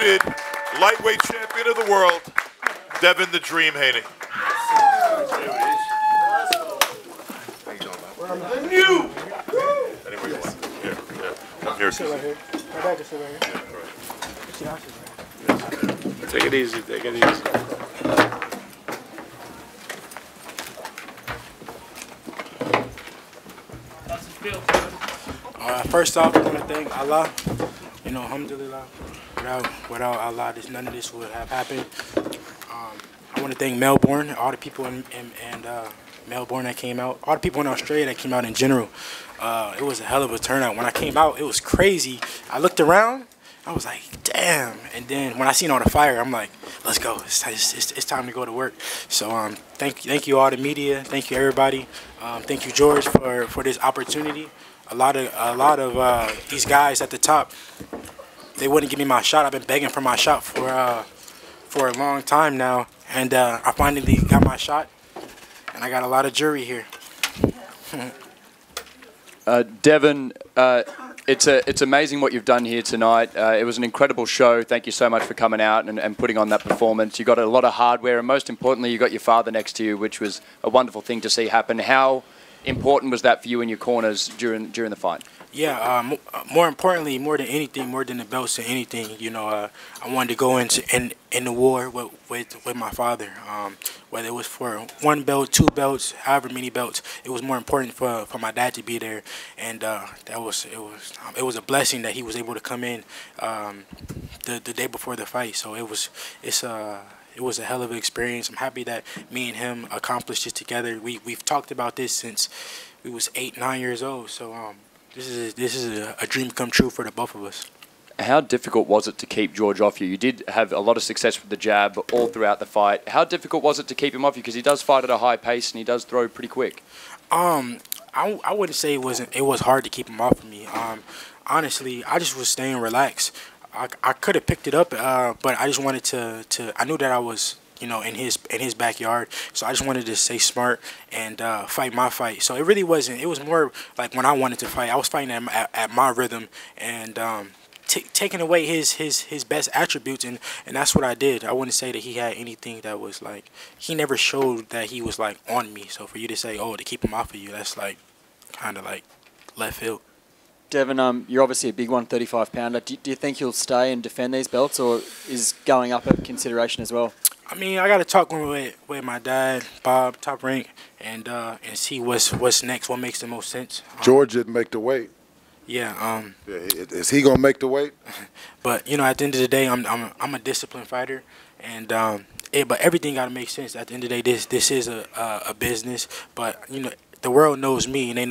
undisputed lightweight champion of the world, Devin the Dream Haney. You! Anywhere you want. Here, come here. Sit right here. My dad just sit right here. Yeah, right. Take it easy. Take it easy. First off, I want to thank Allah. You know, alhamdulillah. Without Allah, none of this would have happened. I want to thank Melbourne, all the people in Melbourne that came out, all the people in Australia that came out in general. It was a hell of a turnout. When I came out, it was crazy. I looked around, I was like, damn. And then when I seen all the fire, I'm like, let's go. It's time to go to work. So thank you all the media. Thank you everybody. Thank you George for this opportunity. A lot of these guys at the top, they wouldn't give me my shot. I've been begging for my shot for a long time now, and I finally got my shot, and I got a lot of jury here. Devin, it's amazing what you've done here tonight. It was an incredible show. Thank you so much for coming out and putting on that performance. You got a lot of hardware, and most importantly, you got your father next to you, which was a wonderful thing to see happen. How important was that for you in your corners during the fight? Yeah, more importantly, more than anything, more than the belts or anything, you know, I wanted to go in the war with my father. Whether it was for 1 belt, 2 belts, however many belts, it was more important for my dad to be there, and it was a blessing that he was able to come in the day before the fight. So it was a hell of an experience. I'm happy that me and him accomplished it together. We've talked about this since we was 8, 9 years old. So this is a dream come true for the both of us. How difficult was it to keep George off you? You did have a lot of success with the jab all throughout the fight. How difficult was it to keep him off you? Because he does fight at a high pace and he does throw pretty quick. I wouldn't say it was hard to keep him off of me. Honestly, I just was staying relaxed. I could have picked it up, but I just wanted to. I knew that I was, you know, in his backyard, so I just wanted to stay smart and fight my fight. So it really wasn't. It was more like when I wanted to fight, I was fighting at my rhythm and taking away his best attributes, and that's what I did. I wouldn't say that he had anything that was like, he never showed that he was like on me. So for you to say, oh, to keep him off of you, that's like kind of like left field. Devin, you're obviously a big 135-pounder. Do you think you'll stay and defend these belts, or is going up a consideration as well? I mean, I got to talk with my dad, Bob, Top Rank, and see what's next, what makes the most sense. George didn't make the weight. Yeah. Is he gonna make the weight? But you know, at the end of the day, I'm a disciplined fighter, and but everything got to make sense. At the end of the day, this is a business. But you know, the world knows me, and they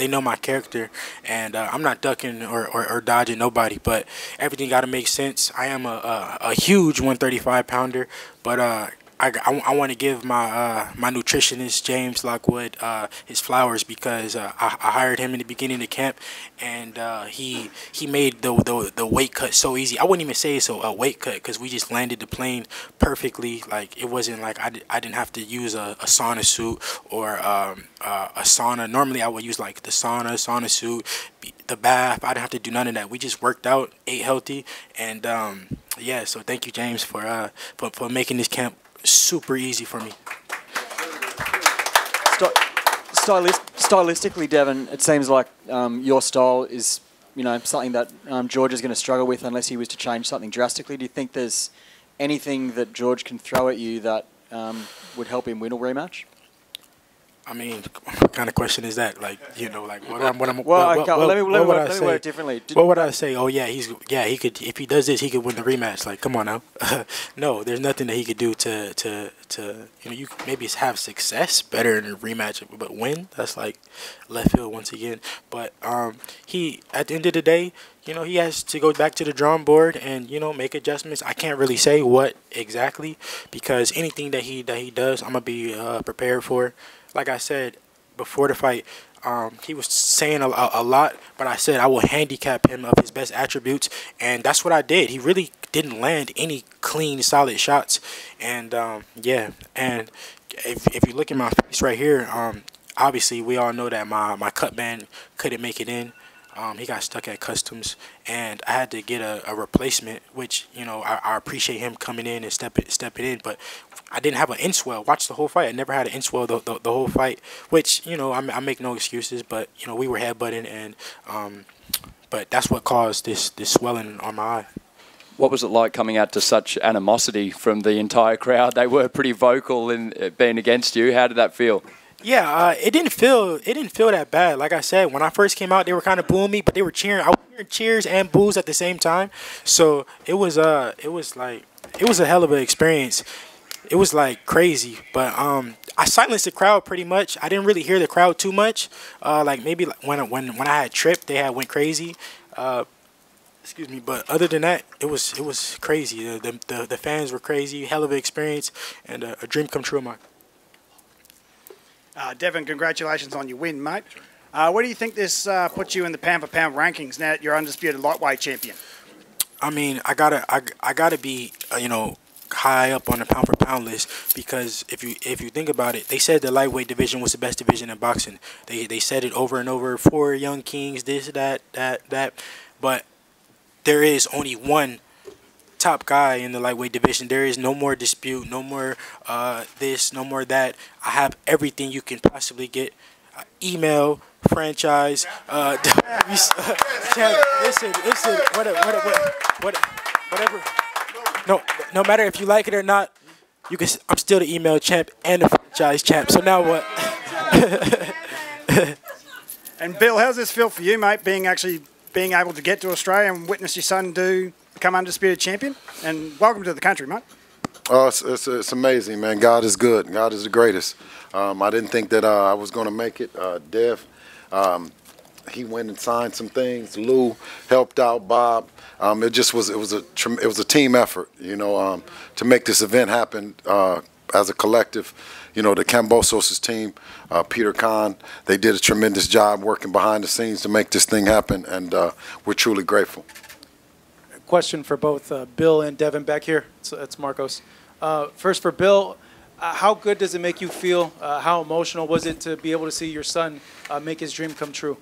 know my character, and I'm not ducking or dodging nobody. But everything got to make sense. I am a huge 135-pounder, but I want to give my nutritionist James Lockwood his flowers, because I hired him in the beginning of camp, and he made the weight cut so easy. I wouldn't even say it's a weight cut, because we just landed the plane perfectly. Like, it wasn't like I didn't have to use a sauna suit or a sauna. Normally I would use like the sauna suit, the bath. I didn't have to do none of that. We just worked out, ate healthy, and yeah. So thank you, James, for making this camp super easy for me. Stylistically, Devin, it seems like your style is, you know, something that George is going to struggle with unless he was to change something drastically. Do you think there's anything that George can throw at you that would help him win a rematch? I mean, what kind of question is that? Like, you know, like what would I word it differently. What would I say? Oh yeah, he could, if he does this, he could win the rematch. Like, come on now. No, there's nothing that he could do to you know, you could maybe have success better in a rematch, but win, that's like left field once again. But he, at the end of the day, you know, he has to go back to the drawing board and, you know, make adjustments. I can't really say what exactly, because anything that he does, I'm gonna be prepared for. Like I said before the fight, he was saying a lot, but I said I will handicap him of his best attributes, and that's what I did. He really didn't land any clean, solid shots, and yeah. And if you look at my face right here, obviously we all know that my cut band couldn't make it in. He got stuck at customs, and I had to get a replacement, which, you know, I appreciate him coming in and stepping in, but I didn't have an in-swell. Watch the whole fight. I never had an in-swell the whole fight, which, you know, I make no excuses, but, you know, we were headbutting, and but that's what caused this swelling on my eye. What was it like coming out to such animosity from the entire crowd? They were pretty vocal in being against you. How did that feel? Yeah, it didn't feel that bad. Like I said, when I first came out, they were kind of booing me, but they were cheering. I was hearing cheers and boos at the same time. So it was a hell of an experience. It was like crazy, but I silenced the crowd pretty much. I didn't really hear the crowd too much. Like maybe when I had tripped, they had went crazy. Excuse me, but other than that, it was crazy. The fans were crazy. Hell of an experience and a dream come true of mine. Devin, congratulations on your win, mate. Where do you think this puts you in the pound for pound rankings now that you're undisputed lightweight champion? I mean, I gotta be you know, high up on the pound for pound list, because if you think about it, they said the lightweight division was the best division in boxing. They said it over and over. 4 young kings, this, that, but there is only one top guy in the lightweight division. There is no more dispute, no more this, no more that. I have everything you can possibly get. Email, franchise, champ, listen, whatever. No matter if you like it or not, you can. I'm still the email champ and the franchise champ. So now what? And Bill, how's this feel for you, mate? Being able to get to Australia and witness your son become undisputed champion, and welcome to the country, mate. Oh, it's amazing, man. God is good. God is the greatest. I didn't think that I was going to make it. Dev, he went and signed some things. Lou helped out. Bob. It was a team effort, you know, to make this event happen as a collective. You know, the Kambosos' team, Peter Khan, they did a tremendous job working behind the scenes to make this thing happen, and we're truly grateful. Question for both Bill and Devin back here. It's Marcos. First for Bill, how good does it make you feel? How emotional was it to be able to see your son make his dream come true?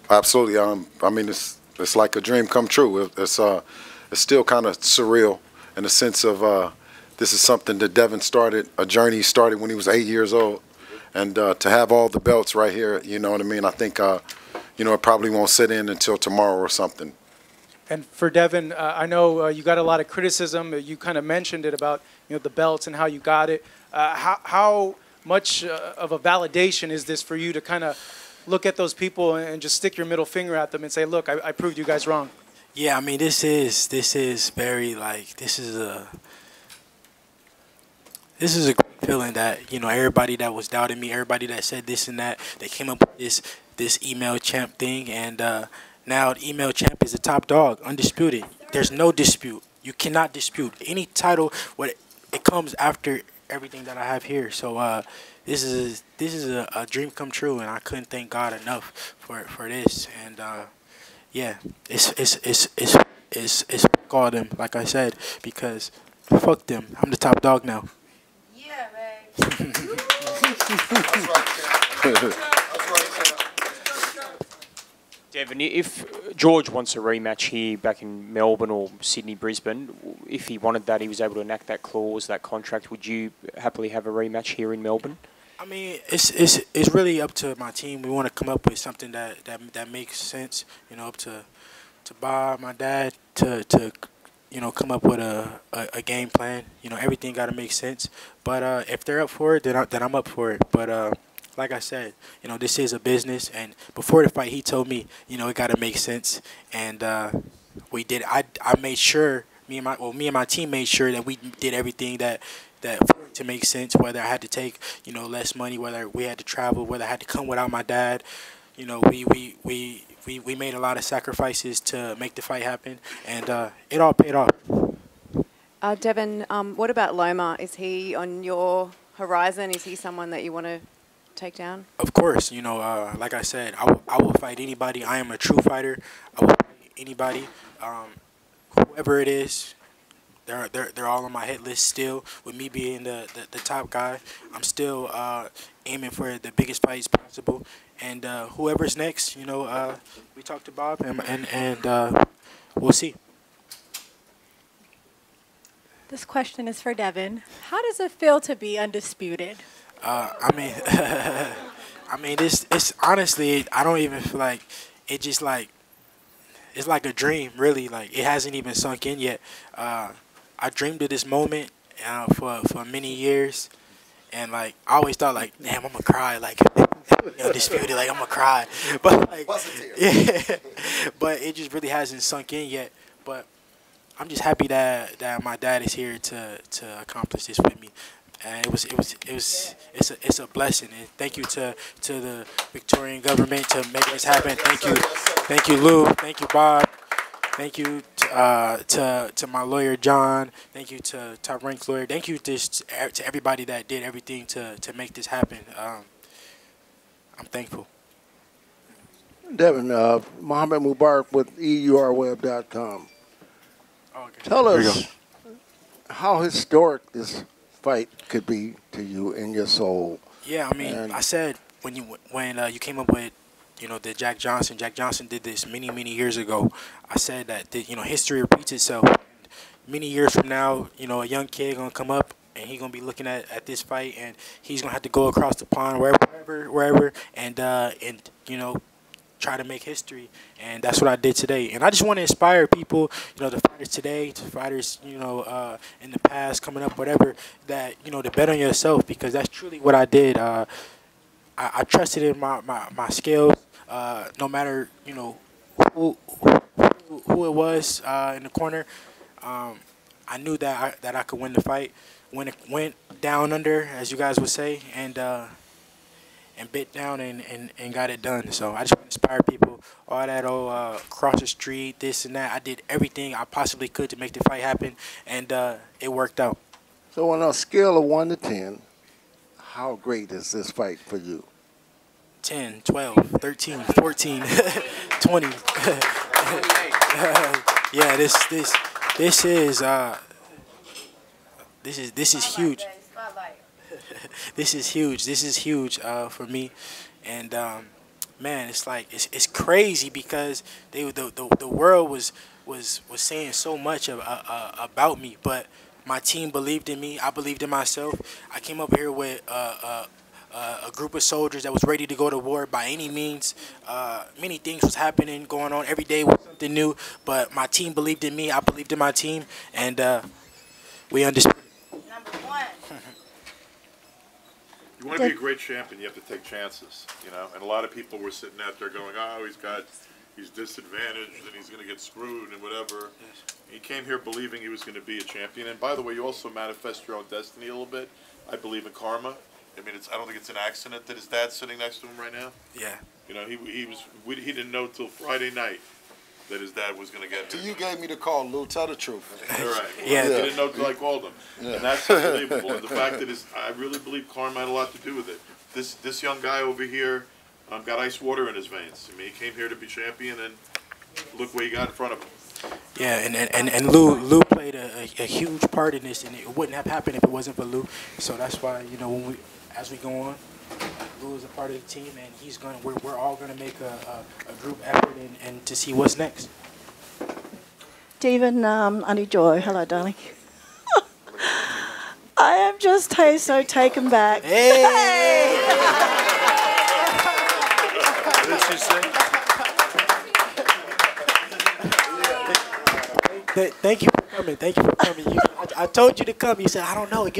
Absolutely. I mean, it's like a dream come true. It's still kind of surreal in the sense of this is something that Devin started, a journey he started when he was 8 years old, and to have all the belts right here, you know what I mean? I think you know, it probably won't sit in until tomorrow or something. And for Devin, I know you got a lot of criticism. You kind of mentioned it about, you know, the belts and how you got it. How much of a validation is this for you to kind of look at those people and just stick your middle finger at them and say, look, I proved you guys wrong? Yeah, I mean, this is very, like, this is a great feeling that, you know, everybody that was doubting me, everybody that said this and that, they came up with this email champ thing, and now the email champ is the top dog, undisputed. There's no dispute. You cannot dispute any title. What it comes after everything that I have here. So this is a dream come true, and I couldn't thank God enough for this. And yeah, it's fuck all them, like I said, because fuck them. I'm the top dog now. Yeah, man. Devin, if George wants a rematch here back in Melbourne or Sydney, Brisbane, if he wanted that, he was able to enact that clause, that contract, would you happily have a rematch here in Melbourne? I mean, it's really up to my team. We want to come up with something that makes sense, you know, up to Bob, my dad, to you know, come up with a game plan. You know, everything got to make sense. But if they're up for it, then I'm up for it. But like I said, you know, this is a business, and before the fight, he told me, you know, it got to make sense, and we did. I made sure me and my team made sure that we did everything that to make sense. Whether I had to take, you know, less money, whether we had to travel, whether I had to come without my dad, you know, we made a lot of sacrifices to make the fight happen, and it all paid off. Devin, what about Loma? Is he on your horizon? Is he someone that you want to take down? Of course, you know, like I said, I will fight anybody. I am a true fighter. I will fight anybody, whoever it is. they're all on my hit list still. With me being the top guy, I'm still aiming for the biggest fights possible. And whoever's next, we talked to Bob, and we'll see. This question is for Devin. How does it feel to be undisputed? I mean, it's honestly, I don't even feel like it. Just like it's like a dream, really. Like it hasn't even sunk in yet. I dreamed of this moment for many years, and like I always thought, like, damn, I'm gonna cry, like undisputed, like I'm gonna cry, but like, yeah, but it just really hasn't sunk in yet. But I'm just happy that my dad is here to accomplish this with me, and it's a blessing. And thank you to the Victorian government to make this happen. Thank you Lou. Thank you Bob. Thank you to my lawyer John. Thank you to Top Rank lawyer. Thank you to everybody that did everything to make this happen. I'm thankful. Devin, Mohammed Mubarak with EURweb.com. Tell us how historic this fight could be to you in your soul. Yeah, I mean, I said when you came up with, the Jack Johnson did this many years ago. I said that history repeats itself. Many years from now, a young kid gonna come up and he's gonna be looking at this fight, and he's gonna have to go across the pond wherever, and try to make history. And that's what I did today. And I just want to inspire people, the fighters today, the fighters, in the past, coming up, whatever, that, to bet on yourself, because that's truly what I did. I trusted in my skills, no matter, who it was in the corner. I knew that I could win the fight. When it went down under, as you guys would say, and bit down and got it done. So I just want to inspire people. All that cross the street, this and that. I did everything I possibly could to make the fight happen, and it worked out. So on a scale of 1 to 10, how great is this fight for you? 10, 12, 13, 14, 20. Yeah, this is huge. This is huge. This is huge for me, and man, it's like it's crazy because the world was saying so much about me, but my team believed in me. I believed in myself. I came up here with a group of soldiers that was ready to go to war by any means. Many things was happening, going on every day was something new, but my team believed in me. I believed in my team, and we understood. Number one. You want to be a great champion, you have to take chances, And a lot of people were sitting out there going, oh, he's disadvantaged and he's going to get screwed and whatever. He came here believing he was going to be a champion. And by the way, you also manifest your own destiny a little bit. I believe in karma. I mean, I don't think it's an accident that his dad's sitting next to him right now. Yeah. He didn't know till Friday night that his dad was going to get him. You gave me the call, Lou. Tell the truth. All right. Yeah. He didn't know till I called him. Yeah. And that's unbelievable. And the fact that I really believe karma had a lot to do with it. This young guy over here got ice water in his veins. I mean, he came here to be champion, and look what he got in front of him. Yeah, and Lou played a huge part in this, and it wouldn't have happened if it wasn't for Lou. So that's why, as we go on, Lou is a part of the team, and we're all gonna make a group effort and to see what's next. Devin, Auntie Joy, hello, darling. I am just so taken back. Hey! What did she say? Thank you for coming. Thank you for coming. I told you to come. You said I don't know. It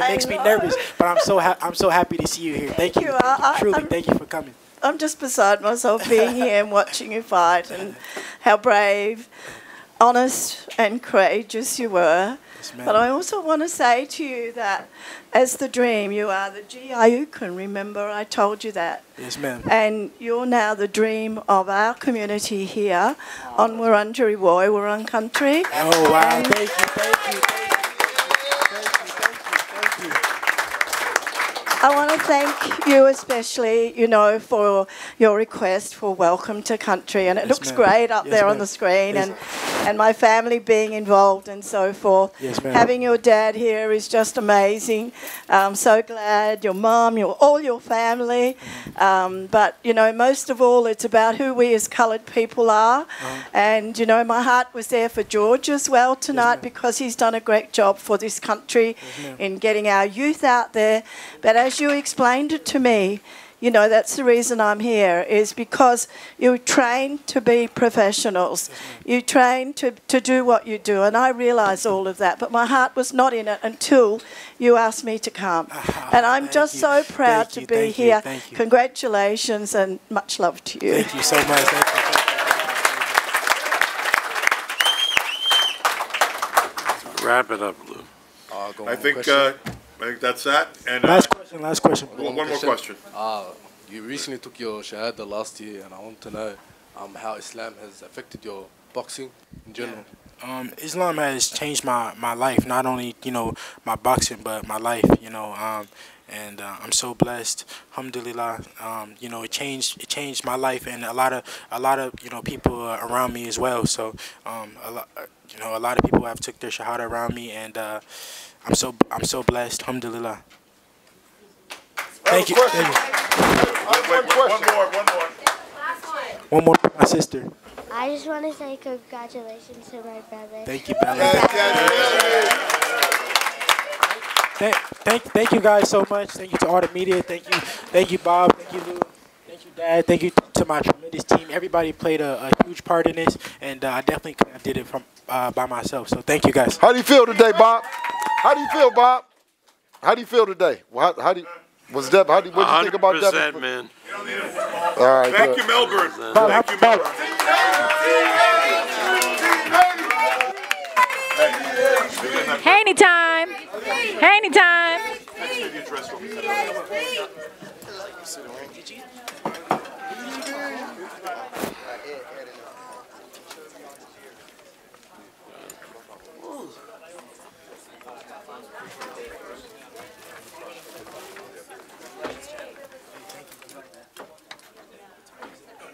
makes me nervous, but I'm so happy to see you here. Thank you. Truly, thank you for coming. I'm just beside myself being here and watching you fight, and how brave, honest, and courageous you were. Yes, but I also want to say to you that, as the dream, you are the G.I.U.K.N. Remember, I told you that. Yes, ma'am. And you're now the dream of our community here on Wurundjeri Woi, Wurrung country. Oh, wow. And thank you. I want to thank you especially, you know, for your request for welcome to country. And it looks great up there on the screen. And my family being involved and so forth. Yes, ma'am. Having your dad here is just amazing. I'm so glad, your mum, all your family. But, you know, most of all, it's about who we as coloured people are. And, you know, my heart was there for George as well tonight because he's done a great job for this country in getting our youth out there. But as you explained it to me, you know, that's the reason I'm here, is because you train to be professionals. You train to do what you do, and I realise all of that, but my heart was not in it until you asked me to come. And I'm just so proud to be here. Congratulations and much love to you. Thank you so much. Thank you. Wrap it up, Lou. I think that's that. And last question. One more question. You recently took your Shahada last year, and I want to know how Islam has affected your boxing in general. Islam has changed my life, not only, you know, my boxing, but my life, you know, and I'm so blessed, alhamdulillah. You know, it changed my life, and a lot of you know, people around me as well. So you know, a lot of people have took their shahada around me, and I'm so blessed, alhamdulillah. Thank you. One more for my sister. I just want to say congratulations to my brother. Thank you, Bella. Thank you guys so much. Thank you to all the media. Thank you, Bob. Thank you, Lou. Thank you, Dad. Thank you to my tremendous team. Everybody played a huge part in this, and I definitely couldn't have did it from by myself. So thank you guys. How do you feel today, Bob? How do you feel, Bob? How do you feel today? What do you think about Devin? 100%, man. All right. Thank you, Melbourne. Thank you, Melbourne. Haney time. Haney time.